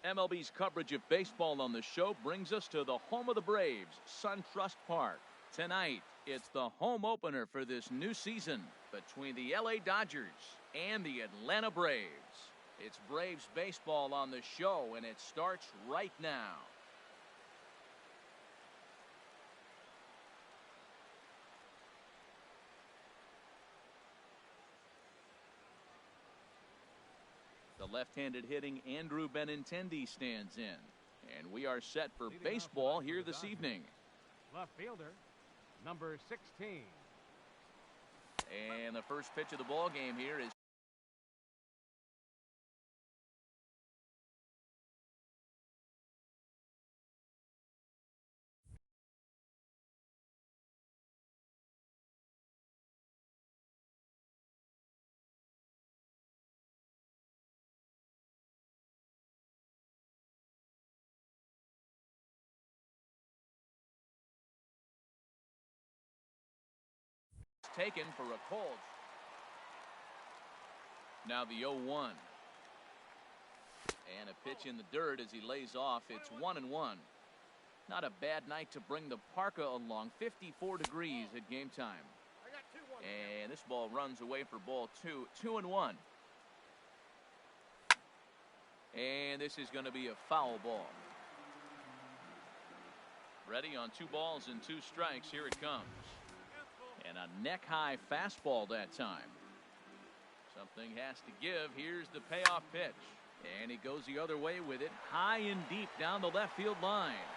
MLB's coverage of baseball on the show brings us to the home of the Braves, SunTrust Park. Tonight, it's the home opener for this new season between the LA Dodgers and the Atlanta Braves. It's Braves baseball on the show, and it starts right now. The left-handed hitting Andrew Benintendi stands in. And we are set for baseball here this evening. Left fielder, number 16. And the first pitch of the ball game here is taken for a cold. Now the 0-1. And a pitch in the dirt as he lays off. It's 1-1. Not a bad night to bring the parka along. 54 degrees at game time. And this ball runs away for ball 2. 2-1. And this is going to be a foul ball. Ready on 2 balls and 2 strikes. Here it comes. And a neck-high fastball that time. Something has to give. Here's the payoff pitch. And he goes the other way with it. High and deep down the left field line.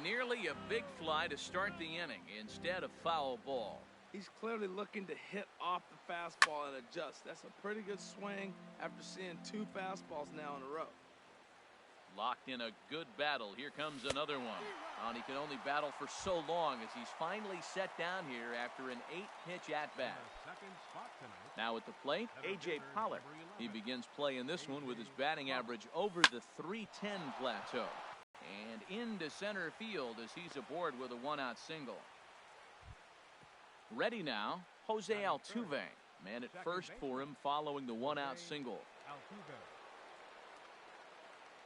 Nearly a big fly to start the inning instead of foul ball. He's clearly looking to hit off the fastball and adjust. That's a pretty good swing after seeing 2 fastballs now in a row. Locked in a good battle. Here comes another one. And he can only battle for so long as he's finally set down here after an 8-pitch at-bat. Now at the plate, A.J. Pollock. He begins play in this one with his batting average over the .310 plateau. And into center field as he's aboard with a 1-out single. Ready now, Jose Altuve. Man at first for him following the 1-out single.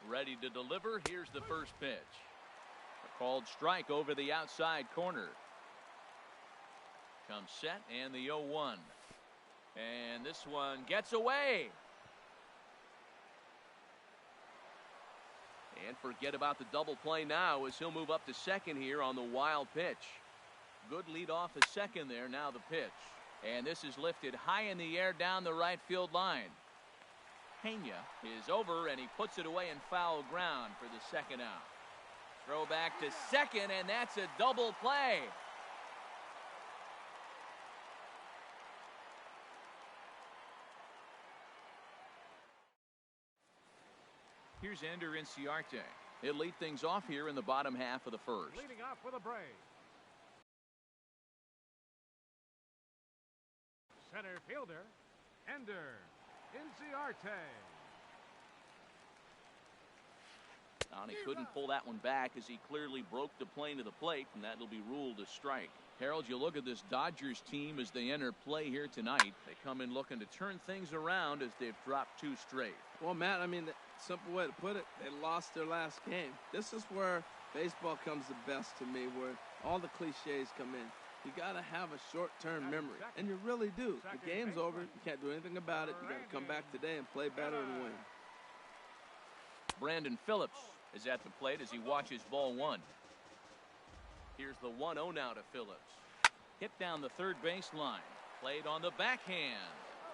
Ready to deliver. Here's the first pitch. A called strike over the outside corner. Comes set and the 0-1. And this one gets away. And forget about the double play now as he'll move up to second here on the wild pitch. Good lead off at second there. Now the pitch. And this is lifted high in the air down the right field line. Pena is over, and he puts it away in foul ground for the second out. Throw back to second, and that's a double play. Here's Ender Inciarte. He'll lead things off here in the bottom half of the first. Leading off for the Braves. Center fielder, Ender Inciarte. And he couldn't pull that one back as he clearly broke the plane to the plate, and that'll be ruled a strike. Harold, you look at this Dodgers team as they enter play here tonight. They come in looking to turn things around as they've dropped 2 straight. Well, Matt, I mean, the simple way to put it, they lost their last game. This is where baseball comes the best to me, where all the cliches come in. You got to have a short-term memory, and you really do. The game's over. You can't do anything about it. You got to come back today and play better and win. Brandon Phillips is at the plate as he watches ball 1. Here's the 1-0 now to Phillips. Hit down the third baseline. Played on the backhand.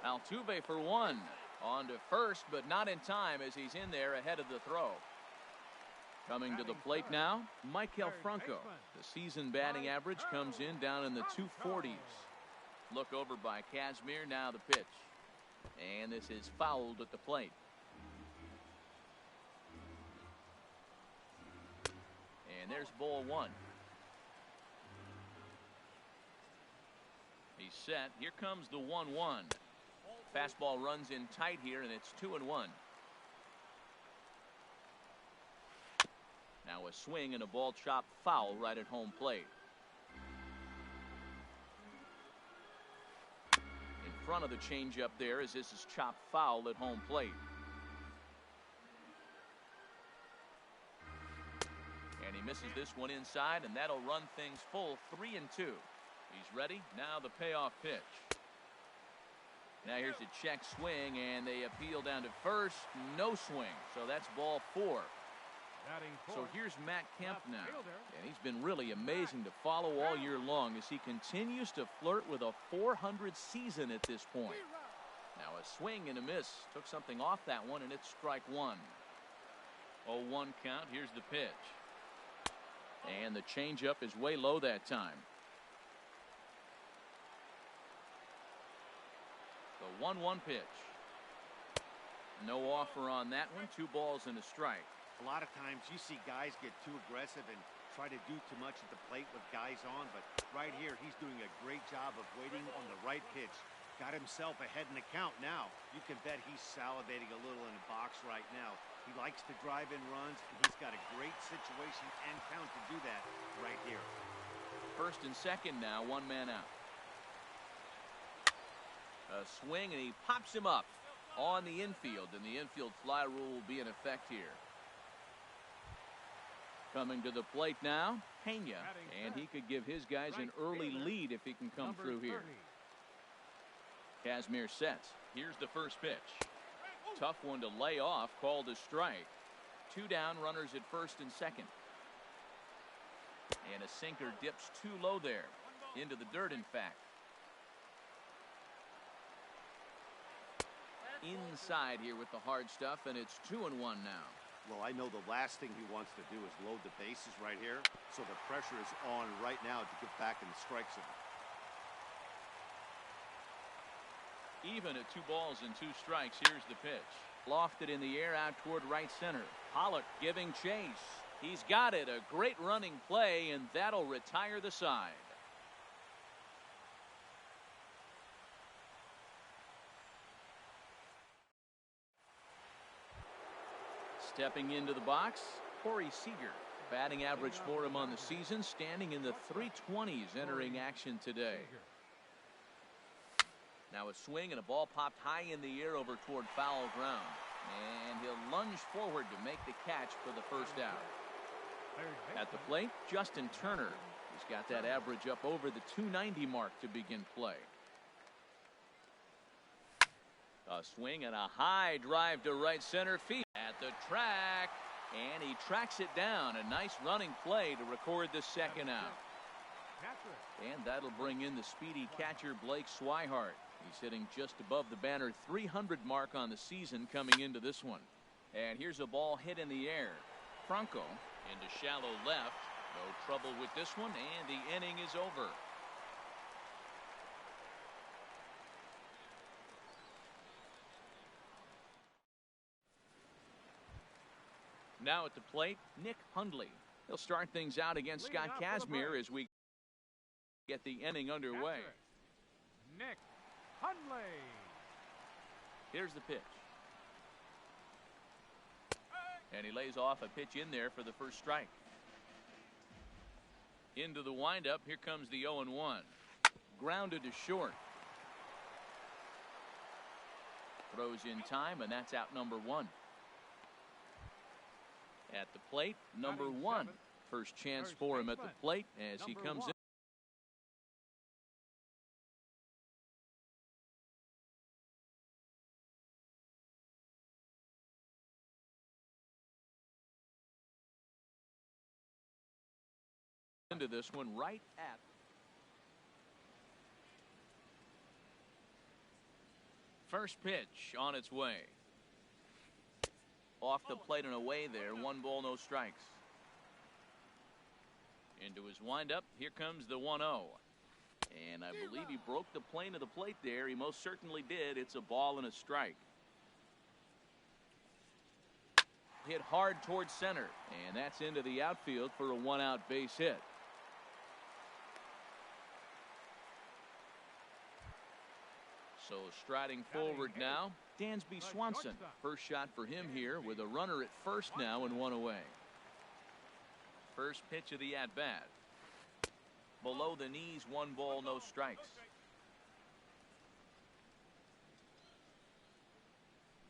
Altuve for 1. On to first, but not in time as he's in there ahead of the throw. Coming to the plate now, Maikel Franco. The season batting average comes in down in the 240s. Look over by Kazmir. Now the pitch. And this is fouled at the plate. And there's ball 1. He's set. Here comes the 1-1. Fastball runs in tight here, and it's 2-1. Now a swing and a ball chopped foul right at home plate. In front of the changeup there as this is chopped foul at home plate. he misses this one inside, and that'll run things full 3-2. He's ready. Now the payoff pitch. Now here's a check swing, and they appeal down to first. No swing, so that's ball 4. So here's Matt Kemp now, and he's been really amazing to follow all year long as he continues to flirt with a .400 season at this point. Now a swing and a miss. Took something off that one, and it's strike 1. 0-1 count. Here's the pitch. And the changeup is way low that time. The 1-1 pitch. No offer on that one. 2 balls and a strike. A lot of times you see guys get too aggressive and try to do too much at the plate with guys on, but right here he's doing a great job of waiting on the right pitch. Got himself ahead in the count now. You can bet he's salivating a little in the box right now. He likes to drive in runs, and he's got a great situation and count to do that right here. First and second now, 1 man out. A swing, and he pops him up on the infield, and the infield fly rule will be in effect here. Coming to the plate now, Pena, and he could give his guys an early lead if he can come through here. Kazmir sets. Here's the first pitch. Tough one to lay off, called a strike. 2 down, runners at first and second. And a sinker dips too low there. Into the dirt, in fact. Inside here with the hard stuff, and it's 2-1 now. Well, I know the last thing he wants to do is load the bases right here, so the pressure is on right now to get back in the strike zone. Even at 2 balls and 2 strikes, here's the pitch. Lofted in the air out toward right center. Pollock giving chase. He's got it. A great running play, and that'll retire the side. Stepping into the box, Corey Seager. Batting average for him on the season, standing in the 320s entering action today. Now a swing, and a ball popped high in the air over toward foul ground. And he'll lunge forward to make the catch for the first out. At the plate, Justin Turner. He's got that average up over the 290 mark to begin play. A swing and a high drive to right center field. At the track, and he tracks it down. A nice running play to record the second out. And that'll bring in the speedy catcher Blake Swihart. He's hitting just above the banner 300 mark on the season coming into this one. And here's a ball hit in the air. Franco into shallow left. No trouble with this one, and the inning is over. Now at the plate, Nick Hundley. He'll start things out against Scott Kazmir as we get the inning underway. Nick Hundley. Here's the pitch. And he lays off a pitch in there for the first strike. Into the windup. Here comes the 0-1. Grounded to short. Throws in time, and that's out number 1. At the plate, number 1. First chance for him at the plate as he comes in. Into this one right at first pitch on its way. Off the plate and away there. 1 ball, no strikes. Into his windup. Here comes the 1-0. And I believe he broke the plane of the plate there. He most certainly did. It's a ball and a strike. Hit hard towards center. And that's into the outfield for a 1-out base hit. So striding forward now, Dansby Swanson. First shot for him here with a runner at first now and 1 away. First pitch of the at-bat. Below the knees, 1 ball, no strikes.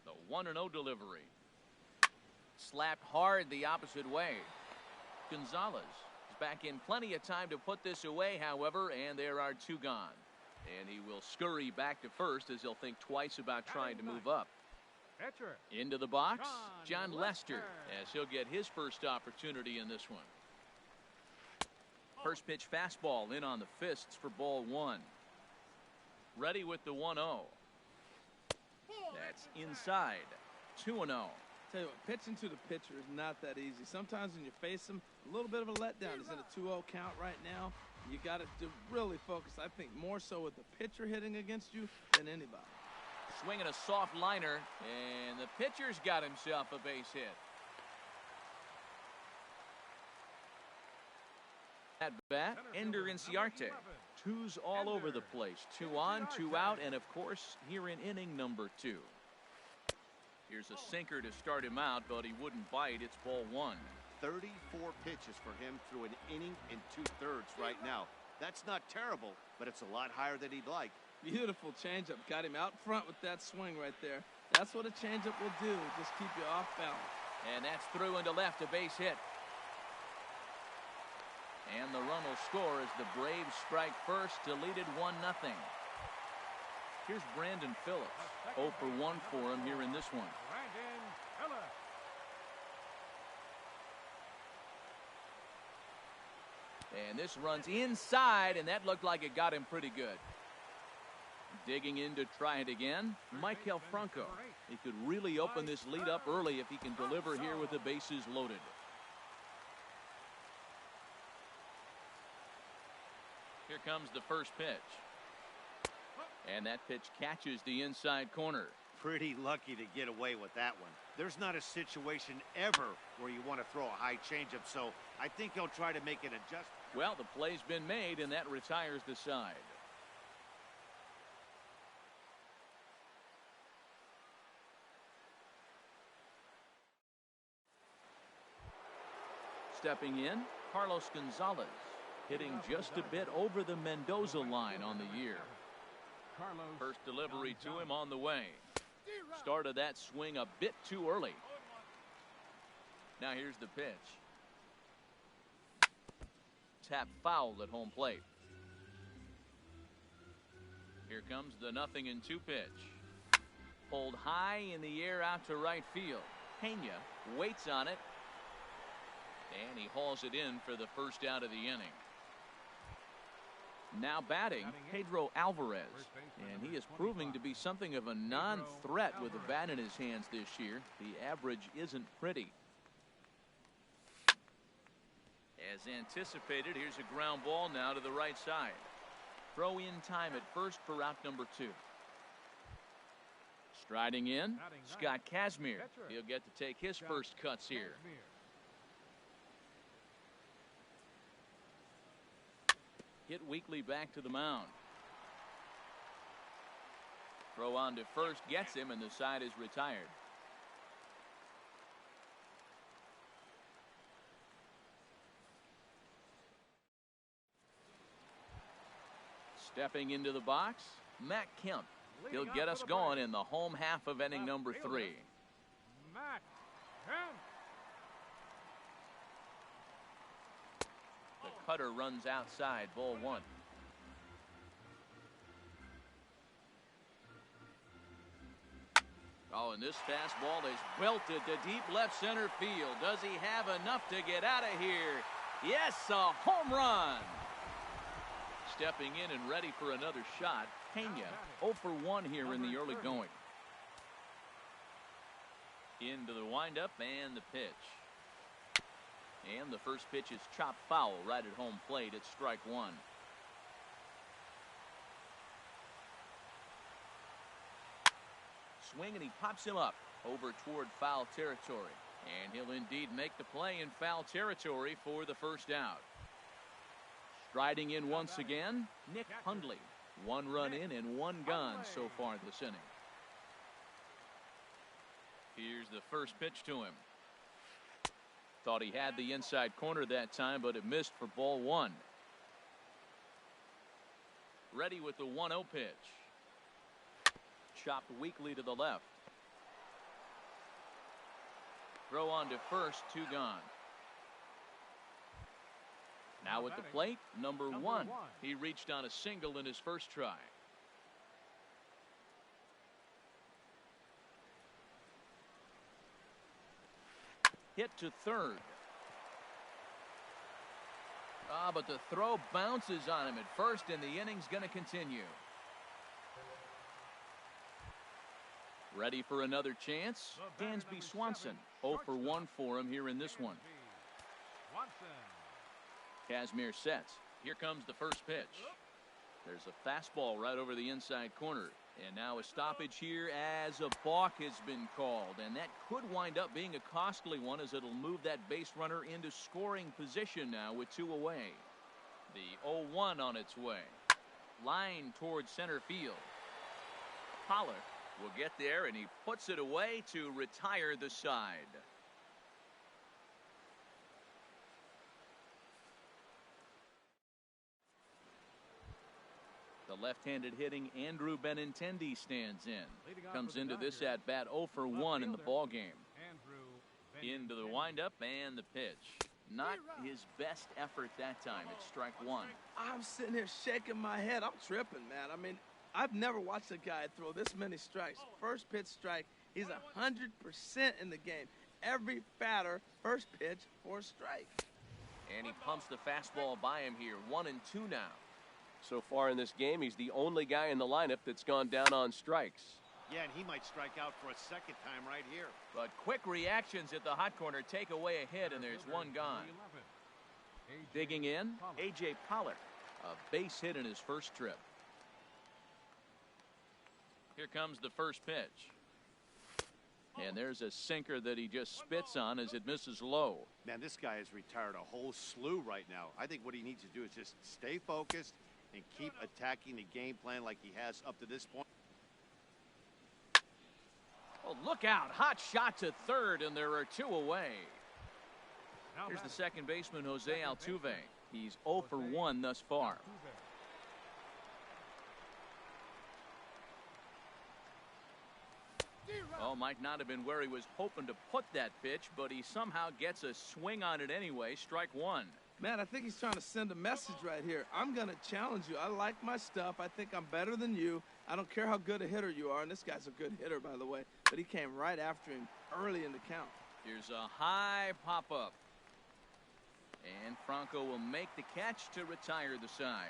The 1-0 delivery. Slapped hard the opposite way. Gonzalez is back in plenty of time to put this away, however, and there are 2 gone. And he will scurry back to first as he'll think twice about trying to move up. Pitcher. Into the box, John John Lester, Lester. as he'll get his first opportunity in this one. First pitch fastball in on the fists for ball 1. Ready with the 1-0. That's inside. 2-0. Tell you what, pitching to the pitcher is not that easy. Sometimes when you face him, a little bit of a letdown. He's in a 2-0 count right now. You got to really focus, I think, more so with the pitcher hitting against you than anybody. Swinging a soft liner, and the pitcher's got himself a base hit. At bat, Ender Inciarte. 2's all over the place. 2 on, 2 out, and of course, here in inning number 2. Here's a sinker to start him out, but he wouldn't bite. It's ball 1. 34 pitches for him through an inning and 2/3 right now. That's not terrible, but it's a lot higher than he'd like. Beautiful changeup. Got him out front with that swing right there. That's what a changeup will do. Just keep you off balance. And that's through into left, a base hit. And the run will score as the Braves strike first, deleted 1-0. Here's Brandon Phillips. 0 for 1 for him here in this one. Brandon Phillips. And this runs inside, and that looked like it got him pretty good. Digging in to try it again, Michael Franco. He could really open this lead up early if he can deliver here with the bases loaded. Here comes the first pitch. And that pitch catches the inside corner. Pretty lucky to get away with that one. There's not a situation ever where you want to throw a high changeup, so I think he'll try to make an adjustment. Well, the play's been made, and that retires the side. Stepping in, Carlos Gonzalez, hitting just a bit over the Mendoza line on the year. First delivery to him on the way. Started that swing a bit too early. Now here's the pitch. Tap foul at home plate. Here comes the 0-2 pitch. Pulled high in the air out to right field. Pena waits on it. And he hauls it in for the first out of the inning. Now batting, Pedro Alvarez. And he is proving to be something of a non-threat with the bat in his hands this year. The average isn't pretty. As anticipated, here's a ground ball now to the right side. Throw in time at first for out number 2. Striding in, Scott Kazmir. He'll get to take his first cuts here. Hit weakly back to the mound. Throw on to first gets him, and the side is retired. Stepping into the box, Matt Kemp. He'll get us going in the home half of inning number 3. Matt Kemp. The cutter runs outside, ball 1. Oh, and this fastball is belted to deep left center field. Does he have enough to get out of here? Yes, a home run. Stepping in and ready for another shot, Pena. 0 for 1 here in the early going. Into the windup and the pitch. And the first pitch is chopped foul right at home plate. It's strike 1. Swing, and he pops him up over toward foul territory. And he'll indeed make the play in foul territory for the first out. Striding in once again, Nick Hundley. 1 run in and 1 gone so far this inning. Here's the first pitch to him. Thought he had the inside corner that time, but it missed for ball 1. Ready with the 1-0 pitch. Chopped weakly to the left. Throw on to first, 2 gone. Now at the plate, number one. He reached on a single in his first try. Hit to third. But the throw bounces on him at first, and the inning's going to continue. Ready for another chance? Dansby Swanson. 0 for 1 for him here in this one. Kazmir sets. Here comes the first pitch. There's a fastball right over the inside corner. And now a stoppage here as a balk has been called. And that could wind up being a costly one, as it'll move that base runner into scoring position now with 2 away. The 0-1 on its way. Line towards center field. Pollock will get there, and he puts it away to retire the side. The left-handed hitting Andrew Benintendi stands in. Comes into this at bat 0 for 1 in the ball game. Into the windup and the pitch. Not his best effort that time. It's strike 1. I'm sitting here shaking my head. I'm tripping, man. I mean, I've never watched a guy throw this many strikes. First pitch strike, he's 100% in the game. Every batter, first pitch for a strike. And he pumps the fastball by him here. 1 and 2 now. So far in this game, he's the only guy in the lineup that's gone down on strikes. Yeah, and he might strike out for a second time right here. But quick reactions at the hot corner take away a hit, and there's one gone. Digging in, A.J. Pollock. A base hit in his first trip. Here comes the first pitch. And there's a sinker that he just spits on as it misses low. Man, this guy has retired a whole slew right now. I think what he needs to do is just stay focused and keep attacking the game plan like he has up to this point. Oh, look out. Hot shot to third, and there are 2 away. Here's the second baseman, Jose Altuve. He's 0 for 1 thus far. Oh, might not have been where he was hoping to put that pitch, but he somehow gets a swing on it anyway. Strike 1. Man, I think he's trying to send a message right here. I'm going to challenge you. I like my stuff. I think I'm better than you. I don't care how good a hitter you are. And this guy's a good hitter, by the way. But he came right after him early in the count. Here's a high pop-up. And Franco will make the catch to retire the side.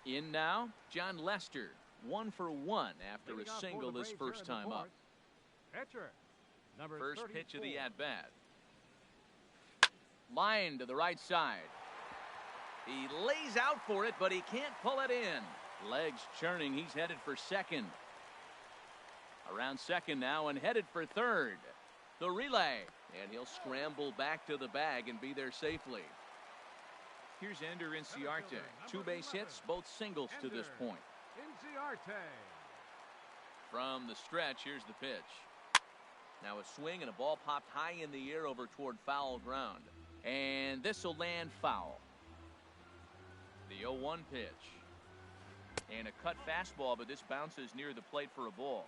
In now, John Lester. 1 for 1 after a single this first time up. First pitch of the at-bat. Line to the right side. He lays out for it, but he can't pull it in. Legs churning. He's headed for second. Around second now and headed for third. The relay. And he'll scramble back to the bag and be there safely. Here's Ender Inciarte. 2 base hits, both singles to this point. From the stretch, here's the pitch. Now a swing and a ball popped high in the air over toward foul ground. And this will land foul. The 0-1 pitch. And a cut fastball, but this bounces near the plate for a ball.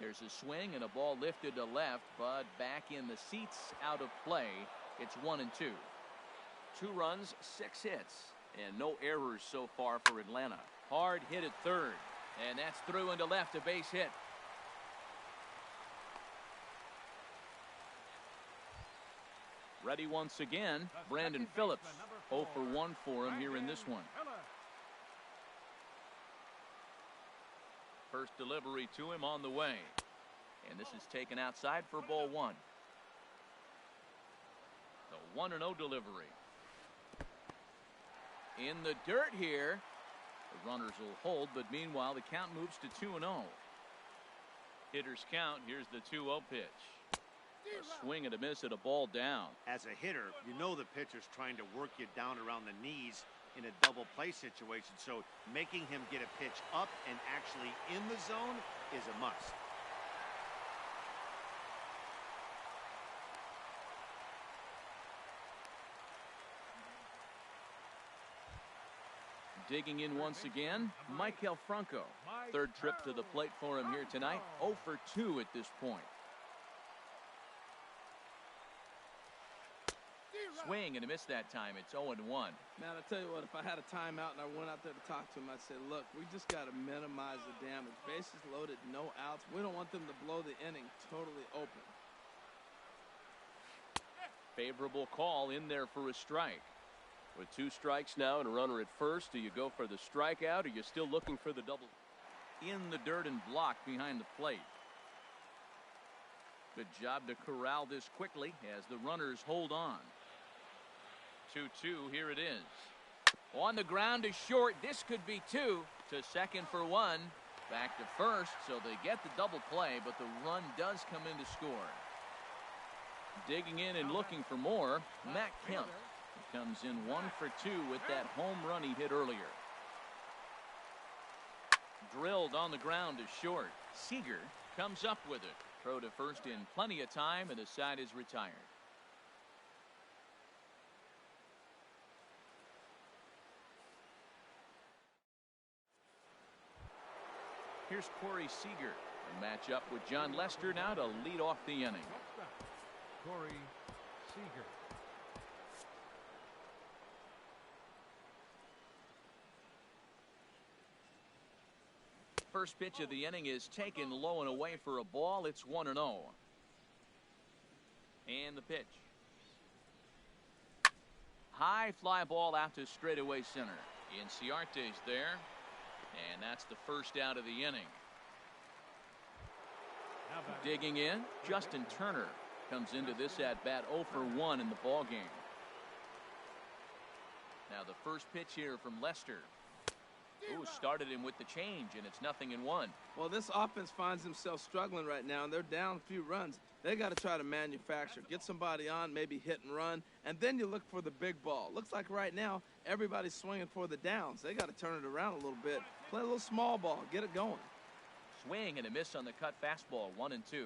There's a swing and a ball lifted to left, but back in the seats, out of play. It's 1 and 2. 2 runs, 6 hits, and no errors so far for Atlanta. Hard hit at third, and that's through into left, a base hit. Ready once again, Brandon Phillips. 0 for 1 for him here in this one. First delivery to him on the way. And this is taken outside for ball 1. The 1-0 delivery. In the dirt here. The runners will hold, but meanwhile the count moves to 2-0. Hitters count. Here's the 2-0 pitch. A swing and a miss at a ball down. As a hitter, you know the pitcher's trying to work you down around the knees in a double play situation, so making him get a pitch up and actually in the zone is a must. Digging in once again, Michael Franco. Third trip to the plate for him here tonight. 0 for 2 at this point. Swing and a miss that time. It's 0-1. Man, I tell you what, if I had a timeout and I went out there to talk to him, I'd say, look, we just got to minimize the damage. Bases loaded, no outs. We don't want them to blow the inning totally open. Favorable call in there for a strike. With 2 strikes now and a runner at first, do you go for the strikeout or are you still looking for the double? In the dirt and blocked behind the plate. Good job to corral this quickly as the runners hold on. 2-2, here it is. On the ground to short. This could be 2. To second for 1. Back to first, so they get the double play, but the run does come in to score. Digging in and looking for more, Matt Kemp. He comes in 1 for 2 with that home run he hit earlier. Drilled on the ground to short. Seager comes up with it. Throw to first in plenty of time, and the side is retired. Here's Corey Seager. A matchup with John Lester now to lead off the inning. Corey Seager. First pitch of the inning is taken low and away for a ball. It's 1-0. And the pitch. High fly ball out to straightaway center. Inciarte's there. And that's the first out of the inning. Digging in, Justin Turner comes into this at bat 0 for 1 in the ball game. Now the first pitch here from Lester. Ooh, started him with the change, and it's 0-1. Well, this offense finds themselves struggling right now, and they're down a few runs. They got to try to manufacture, get somebody on, maybe hit and run, and then you look for the big ball. Looks like right now everybody's swinging for the downs. They got to turn it around a little bit, play a little small ball, get it going. Swing and a miss on the cut fastball, 1-2.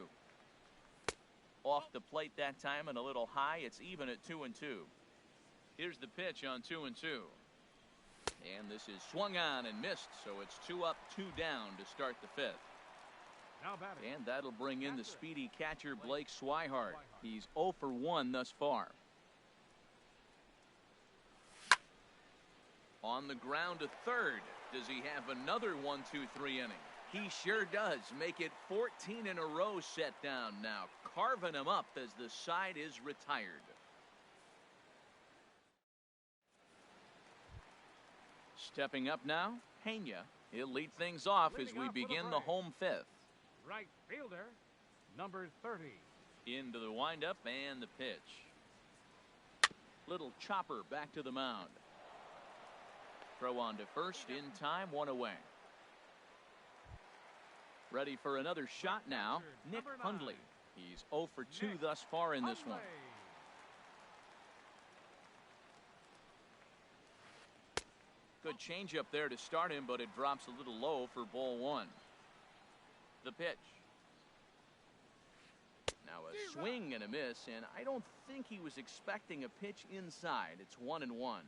Off the plate that time and a little high. It's even at 2-2. Here's the pitch on 2-2. And this is swung on and missed, so it's 2 up, 2 down to start the 5th. And that'll bring in the speedy catcher Blake Swihart. He's 0 for 1 thus far. On the ground to third. Does he have another 1-2-3 inning? He sure does. Make it 14 in a row set down now. Carving him up as the side is retired. Stepping up now, Pena. He'll lead things off as we begin the home 5th. Right fielder, number 30. Into the windup and the pitch. Little chopper back to the mound. Throw on to first in time, 1 away. Ready for another shot now, Nick Hundley. He's 0 for 2 thus far in this one. Good changeup there to start him, but it drops a little low for ball 1. The pitch. Now a swing and a miss, and I don't think he was expecting a pitch inside. It's 1-1.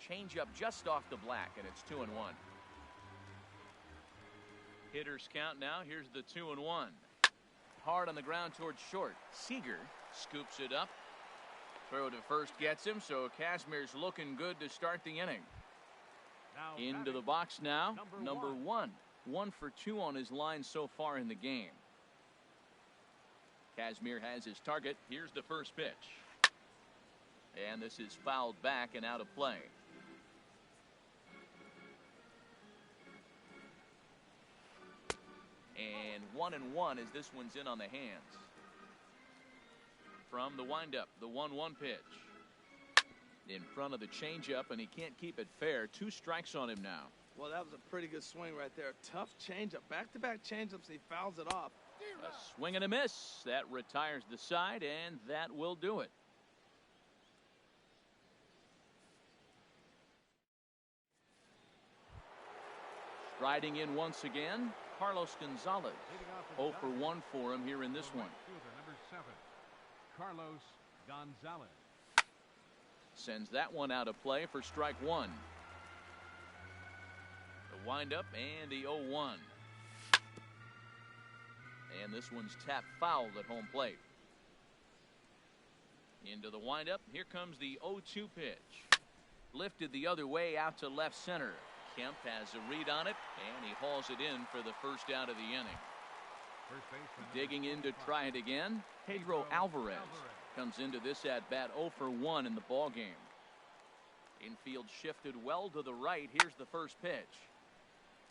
Changeup just off the black, and it's 2-1. Hitters count now. Here's the 2-1. Hard on the ground towards short. Seager scoops it up. Throw to first gets him, so Kazmir's looking good to start the inning. Into the box now, number 1. 1 for 2 on his line so far in the game. Kazmir has his target. Here's the first pitch. And this is fouled back and out of play. And 1-1 as this one's in on the hands. From the windup, the 1-1 pitch. In front of the changeup, and he can't keep it fair. 2 strikes on him now. Well, that was a pretty good swing right there. Tough changeup. Back-to-back changeups, he fouls it off. A swing and a miss. That retires the side, and that will do it. Striding in once again, Carlos Gonzalez. 0 for 1 for him here in this one. Number 7, Carlos Gonzalez. Sends that one out of play for strike one. The windup and the 0-1. And this one's tapped foul at home plate. Into the windup. Here comes the 0-2 pitch. Lifted the other way out to left center. Kemp has a read on it, and he hauls it in for the first out of the inning. Digging in to try it again, Pedro Alvarez comes into this at bat 0 for 1 in the ball game. Infield shifted well to the right. Here's the first pitch.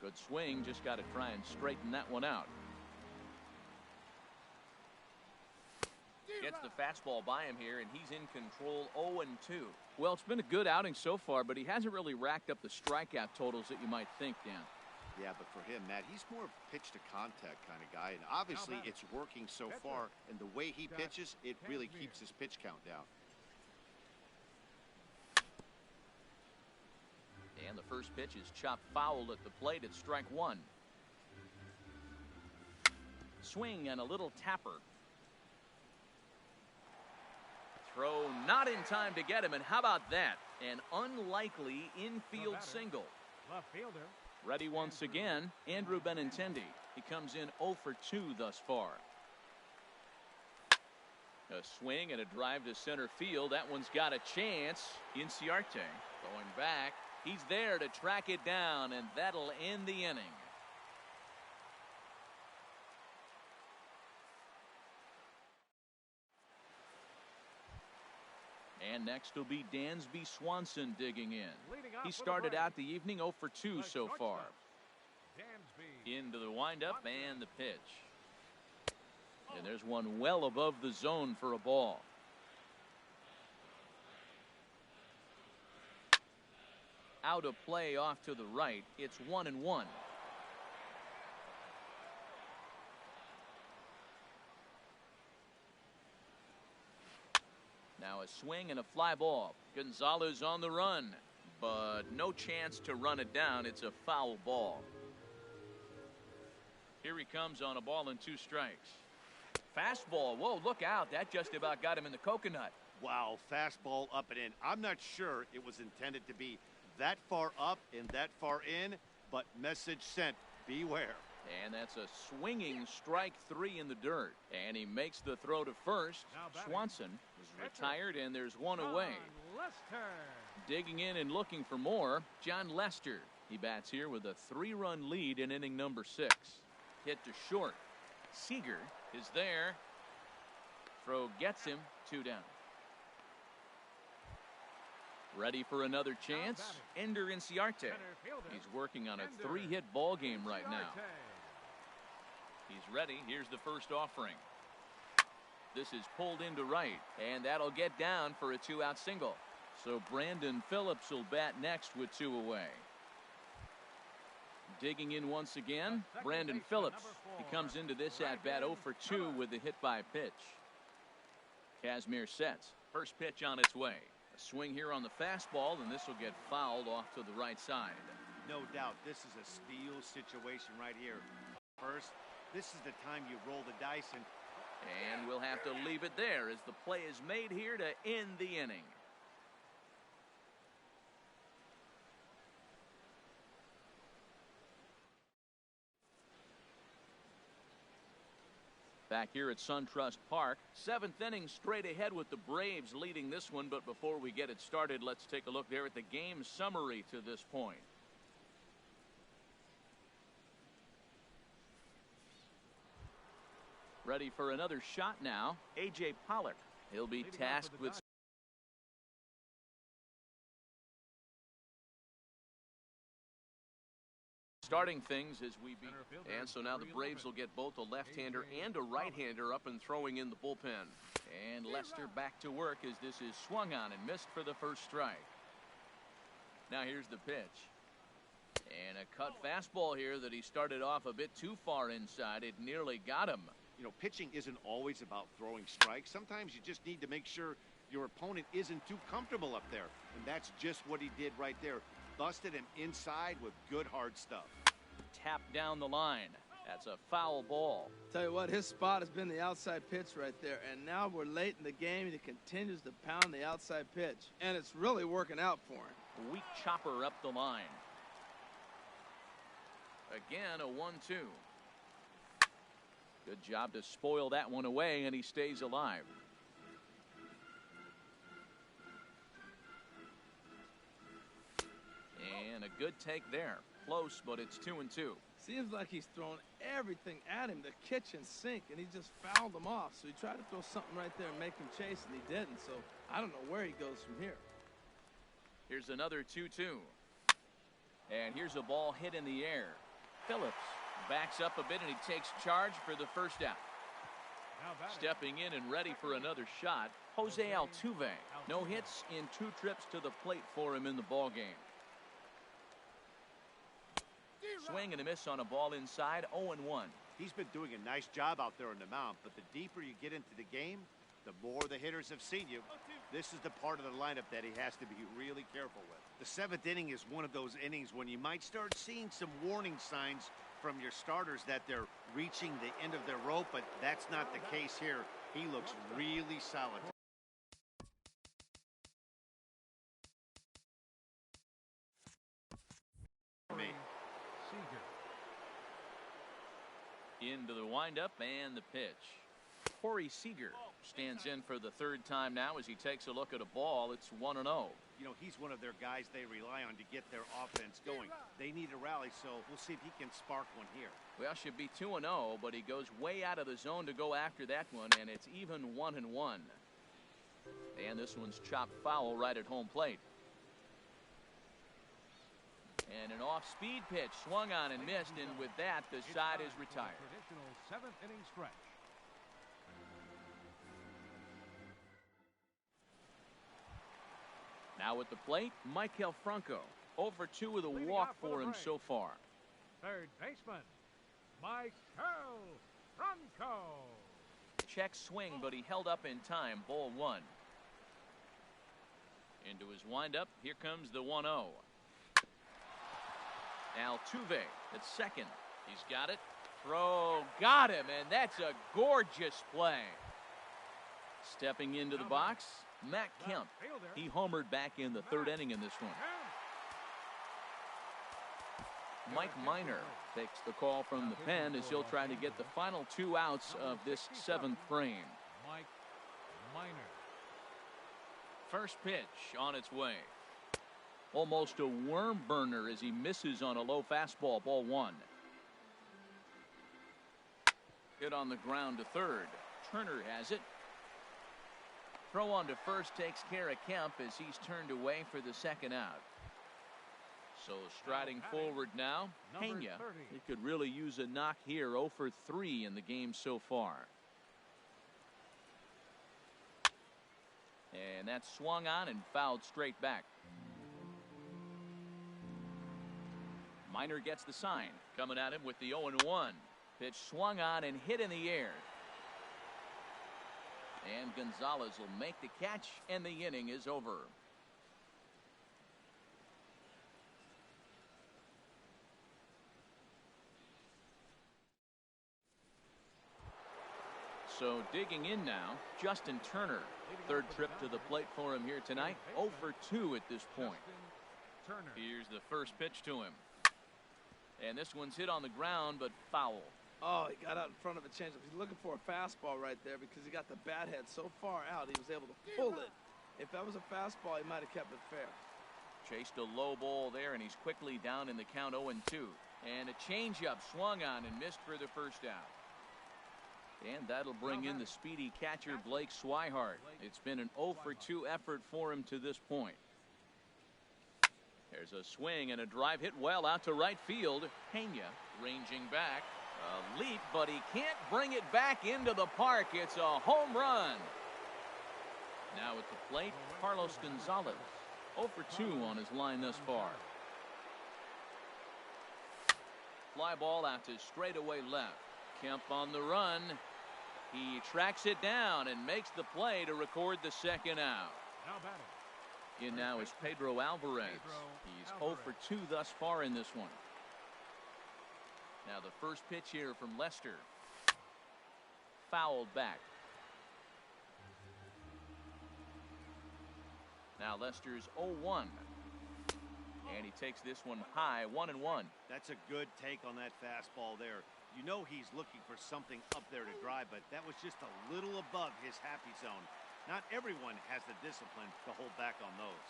Good swing, just got to try and straighten that one out. Gets the fastball by him here, and he's in control 0-2. Well, it's been a good outing so far, but he hasn't really racked up the strikeout totals that you might think, Dan. Yeah, but for him, Matt, he's more pitch to contact kind of guy, and obviously it's working so far, and the way he pitches, it really keeps his pitch count down. And the first pitch is chopped foul at the plate at strike one. Swing and a little tapper. Throw not in time to get him, and how about that? An unlikely infield single. Left fielder. Ready once again, Andrew Benintendi. He comes in 0 for 2 thus far. A swing and a drive to center field. That one's got a chance. Inciarte going back. He's there to track it down, and that'll end the inning. And next will be Dansby Swanson digging in. He started out the evening 0 for 2 so far. Into the windup and the pitch. And there's one well above the zone for a ball. Out of play off to the right. It's 1-1. Now a swing and a fly ball. Gonzalez on the run, but no chance to run it down. It's a foul ball. Here he comes on a ball and 2 strikes. Fastball. Whoa, look out. That just about got him in the coconut. Wow, fastball up and in. I'm not sure it was intended to be that far up and that far in, but message sent. Beware. And that's a swinging strike 3 in the dirt. And he makes the throw to first. Swanson is retired, and there's one away. Digging in and looking for more, John Lester. He bats here with a 3-run lead in inning number 6. Hit to short. Seager is there. Throw gets him. 2 down. Ready for another chance? Ender Inciarte. He's working on a 3-hit ball game right now. He's ready. Here's the first offering. This is pulled into right, and that'll get down for a 2-out single. So Brandon Phillips will bat next with 2 away. Digging in once again, Brandon Phillips. He comes into this at-bat 0 for 2 with a hit-by-pitch. Casimir sets. First pitch on its way. A swing here on the fastball, and this will get fouled off to the right side. No doubt, this is a steal situation right here. First, this is the time you roll the dice, and we'll have to leave it there as the play is made here to end the inning. Back here at SunTrust Park, 7th inning straight ahead with the Braves leading this one. But before we get it started, let's take a look there at the game summary to this point. Ready for another shot now, A.J. Pollock. He'll be tasked with starting things as we begin. And so now the Braves will get both a left-hander and a right-hander up and throwing in the bullpen. And Lester back to work as this is swung on and missed for the first strike. Now here's the pitch. And a cut fastball here that he started off a bit too far inside. It nearly got him. You know, pitching isn't always about throwing strikes. Sometimes you just need to make sure your opponent isn't too comfortable up there. And that's just what he did right there. Busted him inside with good hard stuff. Tapped down the line. That's a foul ball. Tell you what, his spot has been the outside pitch right there, and now we're late in the game, and he continues to pound the outside pitch, and it's really working out for him. A weak chopper up the line. Again, a 1-2. Good job to spoil that one away, and he stays alive. And a good take there. Close, but it's 2-2. Seems like he's thrown everything at him, the kitchen sink, and he just fouled them off. So he tried to throw something right there and make him chase, and he didn't. So I don't know where he goes from here. Here's another 2-2. And here's a ball hit in the air. Phillips backs up a bit, and he takes charge for the first out. Stepping in and ready for another shot, Jose Altuve. No hits in 2 trips to the plate for him in the ballgame. Swing and a miss on a ball inside, 0-1. He's been doing a nice job out there on the mound, but the deeper you get into the game, the more the hitters have seen you. This is the part of the lineup that he has to be really careful with. The 7th inning is one of those innings when you might start seeing some warning signs from your starters that they're reaching the end of their rope, but that's not the case here. He looks really solid. Into the windup and the pitch. Corey Seager stands in for the 3rd time now as he takes a look at a ball. It's 1-0. You know, he's one of their guys they rely on to get their offense going. They need a rally, so we'll see if he can spark one here. Well, should be 2-0, but he goes way out of the zone to go after that one, and it's even 1-1. And this one's chopped foul right at home plate. And an off-speed pitch swung on and missed, and with that, the side is retired. Traditional 7th inning stretch. Now at the plate, Maikel Franco. 0 for 2 with a walk for him so far. Third baseman, Maikel Franco. Check swing, but he held up in time. Ball 1. Into his windup. Here comes the 1-0. Altuve at second. He's got it. Throw. Got him, and that's a gorgeous play. Stepping into the box, Matt Kemp. He homered back in the 3rd inning in this one. Mike Minor takes the call from the pen as he'll try to get the final 2 outs of this 7th frame. Mike Minor. First pitch on its way. Almost a worm burner as he misses on a low fastball. Ball 1. Hit on the ground to 3rd. Turner has it. Throw on to first takes care of Kemp as he's turned away for the 2nd out. So striding forward now, Pena. He could really use a knock here. 0 for 3 in the game so far. And that's swung on and fouled straight back. Minor gets the sign. Coming at him with the 0-1. Pitch swung on and hit in the air. And Gonzalez will make the catch, and the inning is over. So digging in now, Justin Turner. 3rd trip to the plate for him here tonight. 0 for 2 at this point. Here's the first pitch to him. And this one's hit on the ground, but foul. Oh, he got out in front of a changeup. He's looking for a fastball right there because he got the bat head so far out, he was able to pull it. If that was a fastball, he might have kept it fair. Chased a low ball there, and he's quickly down in the count 0-2. And a changeup swung on and missed for the first out. And that'll bring in the speedy catcher, Blake Swihart. It's been an 0 for 2 effort for him to this point. There's a swing and a drive hit well out to right field. Pena ranging back. A leap, but he can't bring it back into the park. It's a home run. Now at the plate, Carlos Gonzalez. 0 for 2 on his line thus far. Fly ball out to straightaway left. Kemp on the run. He tracks it down and makes the play to record the 2nd out. Now batting. In now is Pedro Alvarez. He's 0 for 2 thus far in this one. Now the first pitch here from Lester. Fouled back. Now Lester's 0-1. And he takes this one high, 1-1. That's a good take on that fastball there. You know he's looking for something up there to drive, but that was just a little above his happy zone. Not everyone has the discipline to hold back on those.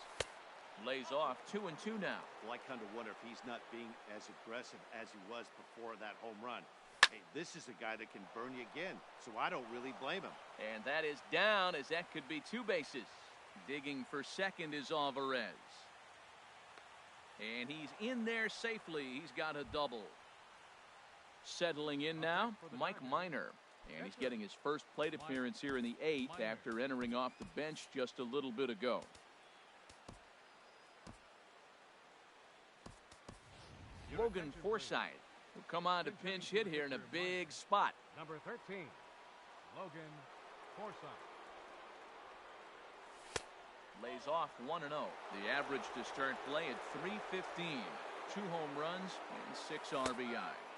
Lays off 2-2 now. Well, I kind of wonder if he's not being as aggressive as he was before that home run. Hey, this is a guy that can burn you again, so I don't really blame him. And that is down, as that could be 2 bases. Digging for second is Alvarez. And he's in there safely. He's got a double. Settling in now, Mike Minor. And he's getting his first plate appearance here in the 8th after entering off the bench just a little bit ago. Logan Forsythe will come on to pinch hit here in a big spot. Number 13, Logan Forsythe. Lays off 1-0. The average to start play at .315. 2 home runs and 6 RBIs.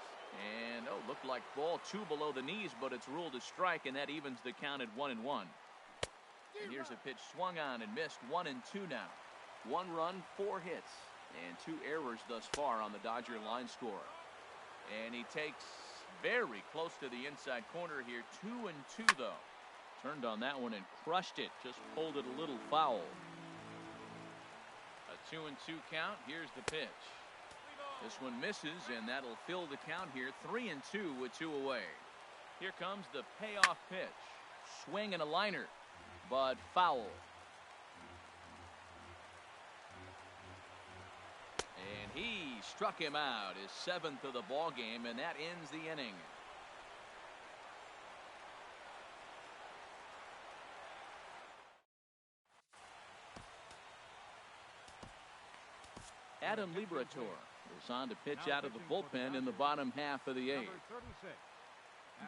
And, looked like ball 2 below the knees, but it's ruled a strike, and that evens the count at 1-1. And here's a pitch swung on and missed. 1-2 now. 1 run, 4 hits, and 2 errors thus far on the Dodger line score. And he takes very close to the inside corner here. 2-2 though. Turned on that one and crushed it. Just pulled it a little foul. A 2-2 count. Here's the pitch. This one misses, and that'll fill the count here. 3-2 with 2 away. Here comes the payoff pitch. Swing and a liner, but foul. And he struck him out, his 7th of the ball game, and that ends the inning. Adam Liberatore is on to pitch out of the bullpen in the bottom half of the 8th.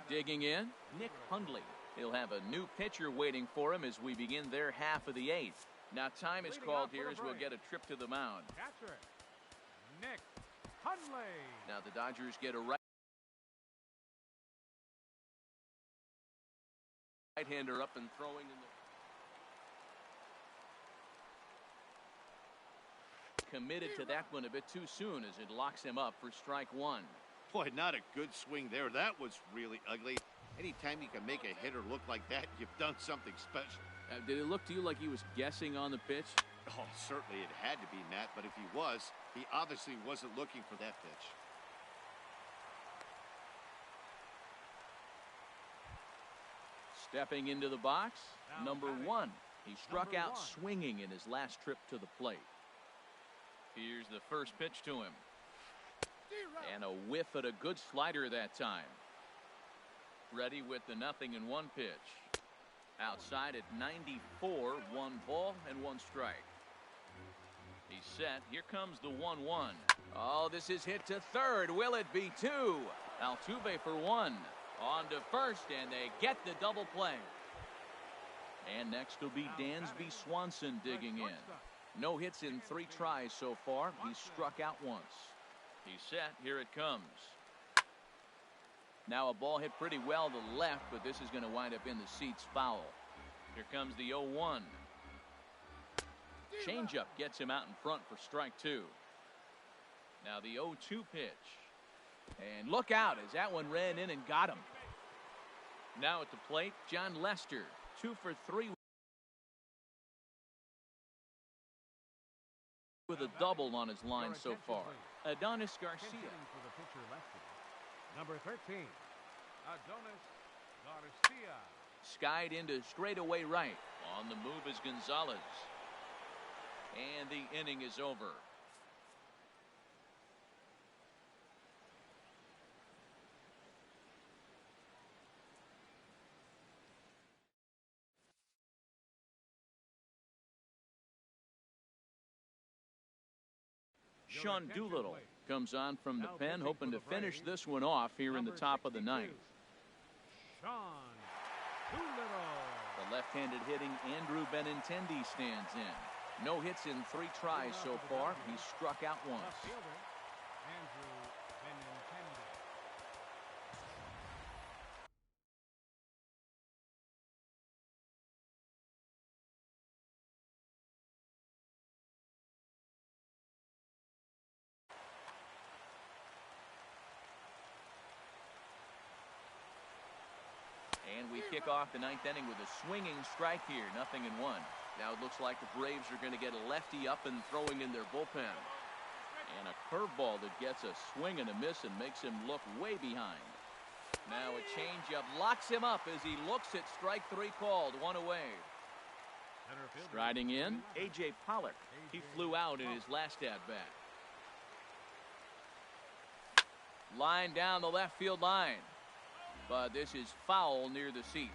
Digging in, Nick Hundley. He'll have a new pitcher waiting for him as we begin their half of the 8th. Now time is called here as we'll get a trip to the mound. Catcher, Nick Hundley. Now the Dodgers get a right-hander up and throwing in the... Committed to that one a bit too soon as it locks him up for strike 1. Boy, not a good swing there. That was really ugly. Anytime you can make a hitter look like that, you've done something special. Did it look to you like he was guessing on the pitch? Oh, certainly it had to be, Matt, but if he was, he obviously wasn't looking for that pitch. Stepping into the box, number 1. He struck out swinging in his last trip to the plate. Here's the first pitch to him. And a whiff at a good slider that time. Ready with the 0-1 pitch. Outside at 94, 1 ball and 1 strike. He's set. Here comes the 1-1. Oh, this is hit to third. Will it be 2? Altuve for 1. On to first, and they get the double play. And next will be Dansby Swanson digging in. No hits in 3 tries so far. He's struck out once. He's set. Here it comes. Now a ball hit pretty well to the left, but this is going to wind up in the seats foul. Here comes the 0-1. Changeup gets him out in front for strike 2. Now the 0-2 pitch. And look out as that one ran in and got him. Now at the plate, John Lester. 2 for 3 with a double on his line so far. Adonis Garcia. Number 13, Adonis Garcia. Skied into straightaway right. On the move is Gonzalez. And the inning is over. Sean Doolittle comes on from the pen, hoping to finish this one off here in the top of the 9th. Sean Doolittle. The left-handed hitting Andrew Benintendi stands in. No hits in 3 tries so far. He's struck out once. kick off the ninth inning with a swinging strike here, 0-1. Now it looks like the Braves are going to get a lefty up and throwing in their bullpen. And a curveball that gets a swing and a miss and makes him look way behind. Now a changeup locks him up as he looks at strike 3 called, 1 away. Striding in, A.J. Pollock. He flew out in his last at-bat. Line down the left field line. But this is foul near the seats.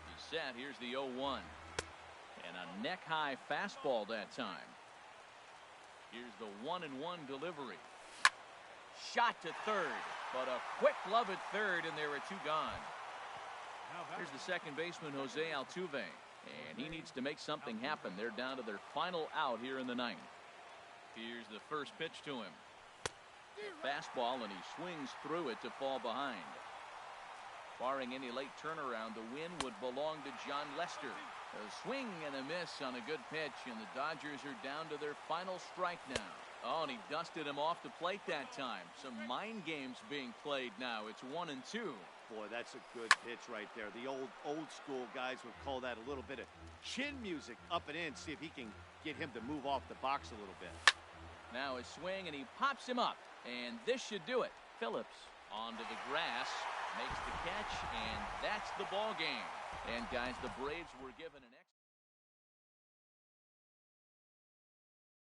He's set. Here's the 0-1. And a neck-high fastball that time. Here's the 1-1 delivery. Shot to third, but a quick glove at third, and there are 2 gone. Here's the second baseman, Jose Altuve, and he needs to make something happen. They're down to their final out here in the 9th. Here's the first pitch to him. Fastball, and he swings through it to fall behind. Barring any late turnaround, the win would belong to John Lester. A swing and a miss on a good pitch, and the Dodgers are down to their final strike now. Oh, and he dusted him off the plate that time. Some mind games being played now. It's 1-2. Boy, that's a good pitch right there. The old school guys would call that a little bit of chin music up and in. See if he can get him to move off the box a little bit. Now a swing, and he pops him up. And this should do it. Phillips onto the grass, makes the catch, and that's the ball game. And guys, the Braves were given an